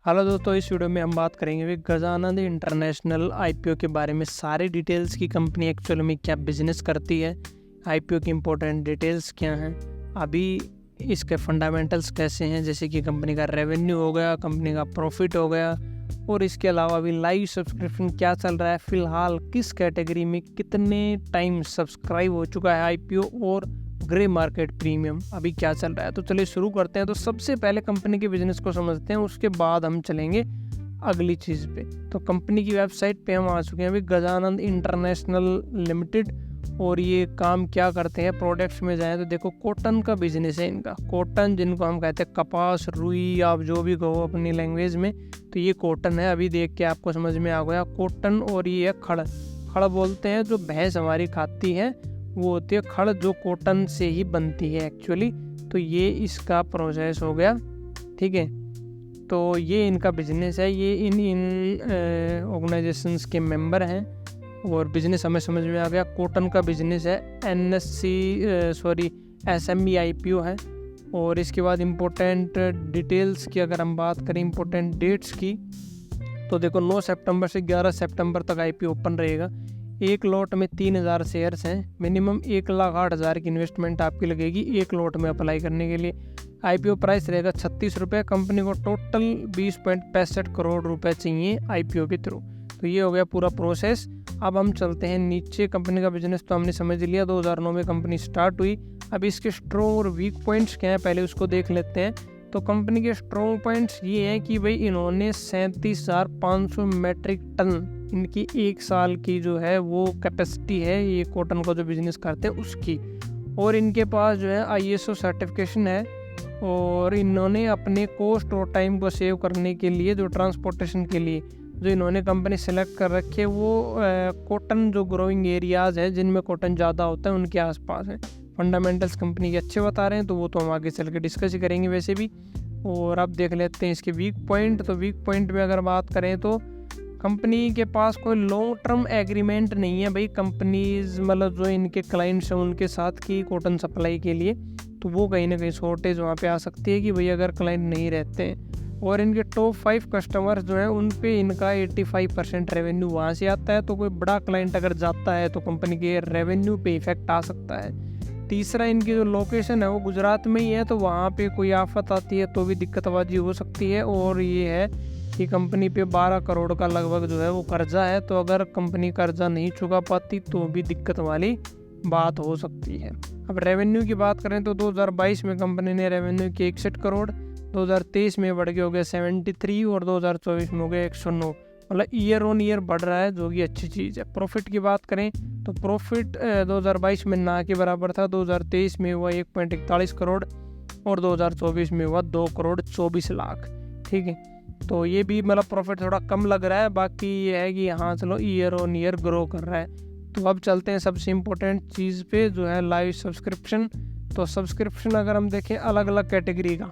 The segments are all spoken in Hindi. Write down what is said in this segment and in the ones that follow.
हेलो दोस्तों, इस वीडियो में हम बात करेंगे भी गजानंद इंटरनेशनल आईपीओ के बारे में। सारी डिटेल्स की कंपनी एक्चुअल में क्या बिजनेस करती है, आईपीओ की इम्पोर्टेंट डिटेल्स क्या हैं, अभी इसके फंडामेंटल्स कैसे हैं, जैसे कि कंपनी का रेवेन्यू हो गया, कंपनी का प्रॉफिट हो गया, और इसके अलावा अभी लाइव सब्सक्रिप्शन क्या चल रहा है, फ़िलहाल किस कैटेगरी में कितने टाइम सब्सक्राइब हो चुका है आईपीओ, और ग्रे मार्केट प्रीमियम अभी क्या चल रहा है। तो चलिए शुरू करते हैं। तो सबसे पहले कंपनी के बिजनेस को समझते हैं, उसके बाद हम चलेंगे अगली चीज़ पे। तो कंपनी की वेबसाइट पे हम आ चुके हैं अभी, गजानंद इंटरनेशनल लिमिटेड। और ये काम क्या करते हैं, प्रोडक्ट्स में जाएं तो देखो कॉटन का बिजनेस है इनका। कॉटन जिनको हम कहते हैं कपास, रुई, आप जो भी कहो अपनी लैंग्वेज में, तो ये कॉटन है। अभी देख के आपको समझ में आ गया कॉटन। और ये है खड़। खड़ बोलते हैं जो भैंस हमारी खाती है, वो होती है खड़, जो कॉटन से ही बनती है एक्चुअली। तो ये इसका प्रोसेस हो गया, ठीक है। तो ये इनका बिजनेस है, ये इन ऑर्गेनाइजेशंस के मेंबर हैं। और बिजनेस हमें समझ में आ गया, कॉटन का बिजनेस है, SME IPO है। और इसके बाद इम्पोर्टेंट डिटेल्स की अगर हम बात करें, इम्पोर्टेंट डेट्स की, तो देखो 9 सितंबर से 11 सितंबर तक IPO ओपन रहेगा। एक लॉट में 3000 शेयर्स हैं। मिनिमम 1,08,000 की इन्वेस्टमेंट आपकी लगेगी एक लॉट में अप्लाई करने के लिए। IPO प्राइस रहेगा 36 रुपये। कंपनी को टोटल 20.65 करोड़ रुपए चाहिए IPO के थ्रू। तो ये हो गया पूरा प्रोसेस। अब हम चलते हैं नीचे। कंपनी का बिजनेस तो हमने समझ लिया, 2009 में कंपनी स्टार्ट हुई। अब इसके स्ट्रॉन्ग और वीक पॉइंट्स क्या हैं, पहले उसको देख लेते हैं। तो कंपनी के स्ट्रॉन्ग पॉइंट्स ये हैं कि भाई इन्होंने 37,500 मेट्रिक टन इनकी एक साल की जो है वो कैपेसिटी है, ये कॉटन का जो बिज़नेस करते हैं उसकी। और इनके पास जो है ISO सर्टिफिकेशन है। और इन्होंने अपने कॉस्ट और टाइम को सेव करने के लिए, जो ट्रांसपोर्टेशन के लिए जो इन्होंने कंपनी सेलेक्ट कर रखी है, वो कॉटन जो ग्रोइंग एरियाज़ है जिनमें कॉटन ज़्यादा होता है उनके आसपास है। फंडामेंटल्स कंपनी के अच्छे बता रहे हैं, तो वो तो हम आगे चल के डिस्कस ही करेंगे वैसे भी। और अब देख लेते हैं इसके वीक पॉइंट। तो वीक पॉइंट में अगर बात करें तो कंपनी के पास कोई लॉन्ग टर्म एग्रीमेंट नहीं है भाई, कंपनीज मतलब जो इनके क्लाइंट्स हैं उनके साथ की कॉटन सप्लाई के लिए। तो वो कहीं ना कहीं शॉर्टेज वहाँ पे आ सकती है कि भाई अगर क्लाइंट नहीं रहते हैं। और इनके टॉप 5 कस्टमर्स जो हैं उन पे इनका 85% रेवेन्यू वहाँ से आता है। तो कोई बड़ा क्लाइंट अगर जाता है तो कंपनी के रेवेन्यू पे इफेक्ट आ सकता है। तीसरा, इनकी जो लोकेशन है वो गुजरात में ही है, तो वहाँ पे कोई आफत आती है तो भी दिक्कतबाजी हो सकती है। और ये है कि कंपनी पे 12 करोड़ का लगभग जो है वो कर्जा है, तो अगर कंपनी कर्जा नहीं चुका पाती तो भी दिक्कत वाली बात हो सकती है। अब रेवेन्यू की बात करें तो 2022 में कंपनी ने रेवेन्यू की 61 करोड़, 2023 में बढ़ के हो गया 73 और 2024 में हो गया 109। मतलब ईयर ऑन ईयर बढ़ रहा है, जो कि अच्छी चीज़ है। प्रॉफिट की बात करें तो प्रॉफिट 2022 में ना के बराबर था, 2023 में हुआ 1.41 करोड़ और 2024 में हुआ 2 करोड़ 24 लाख, ठीक है। तो ये भी मतलब प्रॉफिट थोड़ा कम लग रहा है, बाकी ये है कि हाँ चलो ईयर ऑन ईयर ग्रो कर रहा है। तो अब चलते हैं सबसे इम्पोर्टेंट चीज़ पे, जो है लाइव सब्सक्रिप्शन। तो सब्सक्रिप्शन अगर हम देखें अलग अलग कैटेगरी का,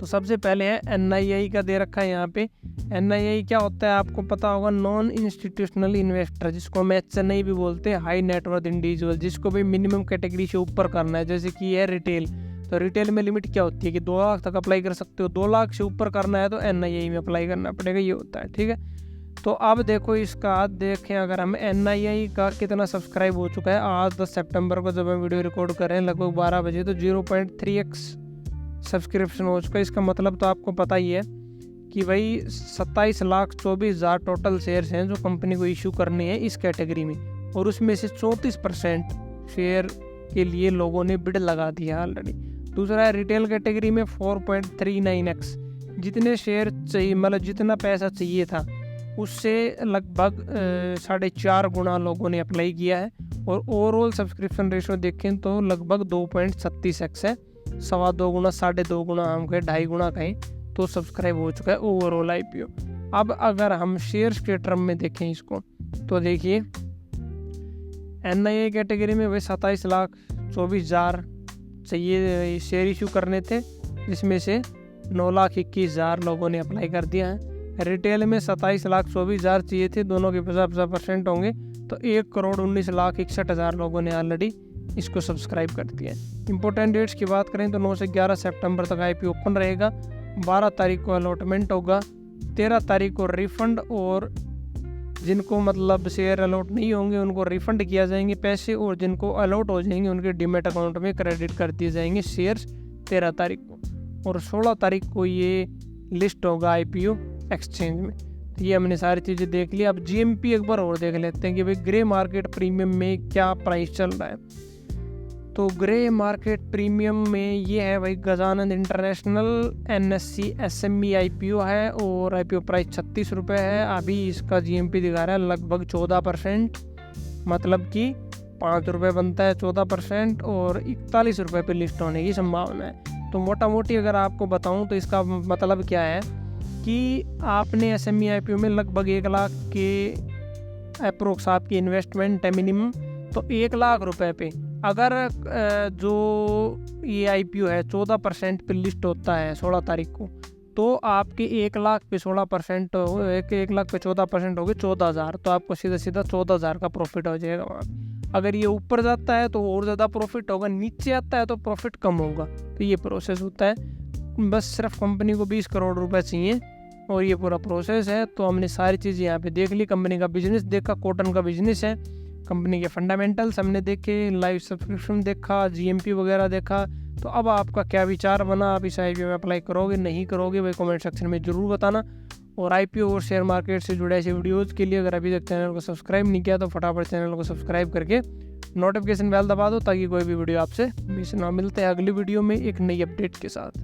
तो सबसे पहले है NII का दे रखा है यहाँ पे। NII क्या होता है आपको पता होगा, नॉन इंस्टीट्यूशनल इन्वेस्टर, जिसको हम HNI भी बोलते हैं, हाई नेटवर्थ इंडिविजुअल, जिसको भी मिनिमम कैटेगरी से ऊपर करना है। जैसे कि है रिटेल, तो रिटेल में लिमिट क्या होती है कि 2 लाख तक अप्लाई कर सकते हो, 2 लाख से ऊपर करना है तो NII में अप्लाई करना पड़ेगा, ये होता है, ठीक है। तो अब देखो इसका देखें, अगर हम NII का कितना सब्सक्राइब हो चुका है आज 10 सितंबर को जब हम वीडियो रिकॉर्ड कर रहे हैं लगभग 12 बजे, तो 0.3x सब्सक्रिप्शन हो चुका है। इसका मतलब तो आपको पता ही है कि भाई 27,24,000 टोटल शेयर्स हैं जो कंपनी को इशू करने हैं इस कैटेगरी में। और उसमें से 34% शेयर के लिए लोगों ने बिड लगा दिया ऑलरेडी। दूसरा है रिटेल कैटेगरी में 4.39x, जितने शेयर चाहिए, मतलब जितना पैसा चाहिए था उससे लगभग 4.5 गुना लोगों ने अप्लाई किया है। और ओवरऑल सब्सक्रिप्शन रेशो देखें तो लगभग 2.36x है, 2.25 गुना, 2.5 गुना, हम कहें 2.5 गुना कहें तो सब्सक्राइब हो चुका है ओवरऑल IPO। अब अगर हम शेयर्स के टर्म में देखें इसको, तो देखिए NII कैटेगरी में वही 27,24,000 चाहिए शेयर इशू करने थे, जिसमें से 9,21,000 लोगों ने अप्लाई कर दिया है। रिटेल में 27,24,000 चाहिए थे, दोनों के 50% होंगे, तो 1,19,61,000 लोगों ने ऑलरेडी इसको सब्सक्राइब कर दिया है। इंपॉर्टेंट डेट्स की बात करें तो 9 से 11 सितंबर तक IPO ओपन रहेगा। 12 तारीख को अलॉटमेंट होगा, 13 तारीख को रिफंड, और जिनको मतलब शेयर अलॉट नहीं होंगे उनको रिफंड किया जाएंगे पैसे, और जिनको अलॉट हो जाएंगे उनके डीमैट अकाउंट में क्रेडिट कर दिए जाएंगे शेयर्स 13 तारीख को। और 16 तारीख को ये लिस्ट होगा IPO एक्सचेंज में। तो ये हमने सारी चीज़ें देख ली। अब GMP एक बार और देख लेते हैं कि भाई ग्रे मार्केट प्रीमियम में क्या प्राइस चल रहा है। तो ग्रे मार्केट प्रीमियम में ये है भाई Gajanand international NSE SME IPO है, और IPO प्राइस 36 रुपये है। अभी इसका GMP दिखा रहा है लगभग 14%, मतलब कि 5 रुपये बनता है 14%, और 41 रुपये पर लिस्ट होने की संभावना है। तो मोटा मोटी अगर आपको बताऊं तो इसका मतलब क्या है कि आपने SME IPO में लगभग 1 लाख के अप्रोक्स आपकी इन्वेस्टमेंट है मिनिमम। तो 1 लाख रुपए पे अगर जो ये IPO है 14% पे लिस्ट होता है 16 तारीख को, तो आपके 1 लाख पे 16% 1 लाख पे 14% हो गए 14,000। तो आपको सीधा सीधा 14,000 का प्रॉफिट हो जाएगा वहाँ। अगर ये ऊपर जाता है तो और ज़्यादा प्रॉफिट होगा, नीचे आता है तो प्रॉफिट कम होगा। तो ये प्रोसेस होता है। बस सिर्फ कंपनी को 20 करोड़ रुपए चाहिए और ये पूरा प्रोसेस है। तो हमने सारी चीज़ यहाँ पे देख ली। कंपनी का बिजनेस देखा, कॉटन का बिजनेस है, कंपनी के फंडामेंटल्स हमने देखे, लाइव सब्सक्रिप्शन देखा, GMP वगैरह देखा। तो अब आपका क्या विचार बना, आप इस IPO में अप्लाई करोगे नहीं करोगे, भाई कमेंट सेक्शन में ज़रूर बताना। और IPO और शेयर मार्केट से जुड़े ऐसे वीडियोज़ के लिए अगर अभी तक चैनल को सब्सक्राइब नहीं किया तो फटाफट चैनल को सब्सक्राइब करके नोटिफिकेशन बेल दबा दो ताकि कोई भी वीडियो आपसे मिस ना। मिलते हैं अगली वीडियो में एक नई अपडेट के साथ।